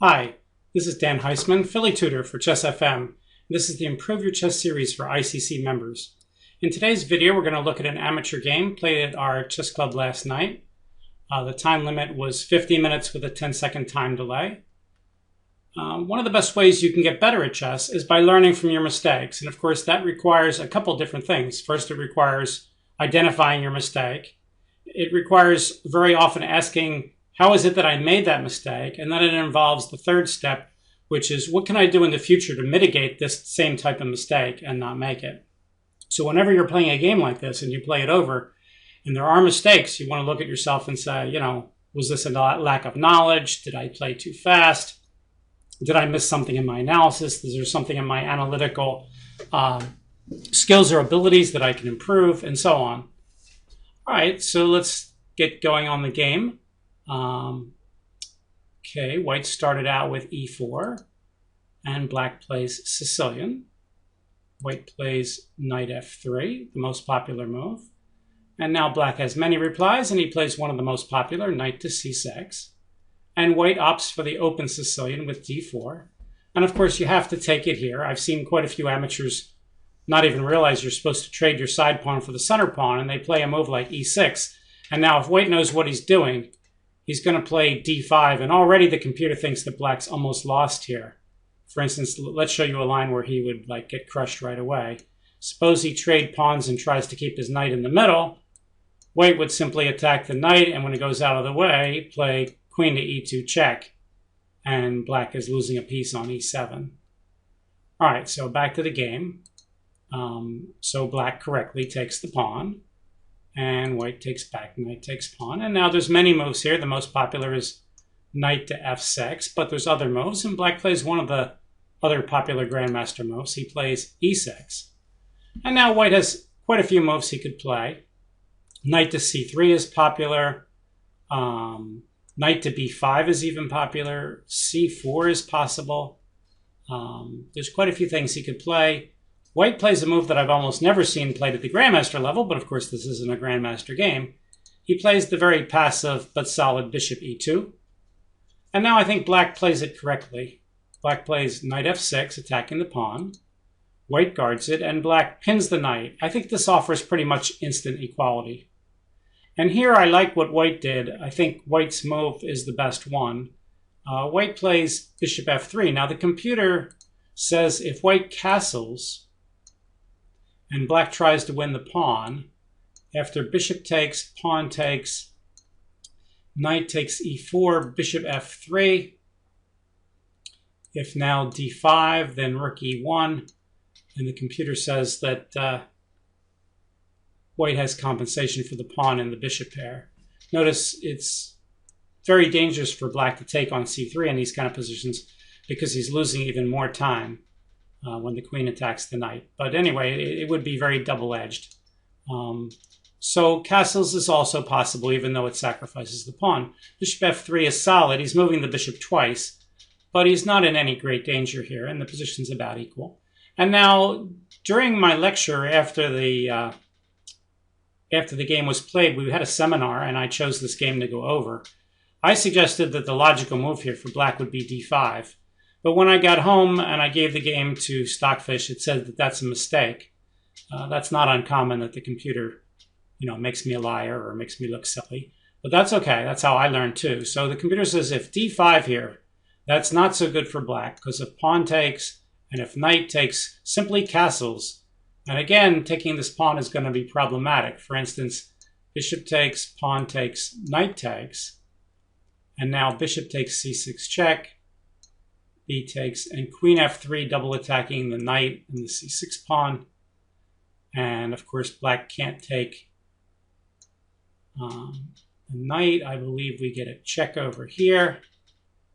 Hi, this is Dan Heisman, Philly tutor for Chess FM. This is the Improve Your Chess series for ICC members. In today's video, we're going to look at an amateur game played at our chess club last night. The time limit was 50 minutes with a 10-second time delay. One of the best ways you can get better at chess is by learning from your mistakes. And of course, that requires a couple different things. First, it requires identifying your mistake. It requires very often asking, how is it that I made that mistake? And then it involves the third step, which is what can I do in the future to mitigate this same type of mistake and not make it? So whenever you're playing a game like this and you play it over and there are mistakes, you want to look at yourself and say, was this a lack of knowledge? Did I play too fast? Did I miss something in my analysis? Is there something in my analytical skills or abilities that I can improve, and so on? All right, so let's get going on the game. Okay, white started out with e4, and black plays Sicilian. White plays knight f3, the most popular move. And now black has many replies, and he plays one of the most popular, knight to c6. And white opts for the open Sicilian with d4. And of course, you have to take it here. I've seen quite a few amateurs not even realize you're supposed to trade your side pawn for the center pawn, and they play a move like e6. And now if white knows what he's doing, he's going to play d5, and already the computer thinks that black's almost lost here. For instance, let's show you a line where he would get crushed right away. Suppose he trade pawns and tries to keep his knight in the middle. White would simply attack the knight, and when it goes out of the way, play queen to e2 check, and black is losing a piece on e7. All right, so back to the game. So black correctly takes the pawn, and white takes back, knight takes pawn. And now there's many moves here. The most popular is knight to f6, but there's other moves, and black plays one of the other popular grandmaster moves. He plays e6. And now white has quite a few moves he could play. Knight to c3 is popular. Knight to b5 is even popular. c4 is possible. There's quite a few things he could play. White plays a move that I've almost never seen played at the grandmaster level, but of course this isn't a grandmaster game. He plays the very passive but solid bishop e2. And now I think black plays it correctly. Black plays knight f6, attacking the pawn. White guards it, and black pins the knight. I think this offers pretty much instant equality. And here I like what white did. I think white's move is the best one. White plays bishop f3. Now the computer says if white castles and black tries to win the pawn, after bishop takes, pawn takes, knight takes e4, bishop f3. If now d5, then rook e1. And the computer says that white has compensation for the pawn and the bishop pair. Notice it's very dangerous for black to take on c3 in these kind of positions because he's losing even more time when the queen attacks the knight. But anyway, it would be very double-edged. So castles is also possible, even though it sacrifices the pawn. Bishop f3 is solid. He's moving the bishop twice, but he's not in any great danger here, and the position's about equal. And now, during my lecture after the game was played, we had a seminar, and I chose this game to go over. I suggested that the logical move here for black would be d5. But when I got home and I gave the game to Stockfish, it said that that's a mistake. That's not uncommon that the computer, makes me a liar or makes me look silly. But that's okay. That's how I learned too. So the computer says if d5 here, that's not so good for black, because if pawn takes and if knight takes, simply castles. And again, taking this pawn is going to be problematic. For instance, bishop takes, pawn takes, knight takes. And now bishop takes c6 check, b takes, and queen f3 double attacking the knight and the c6 pawn. And of course, black can't take the knight. I believe we get a check over here.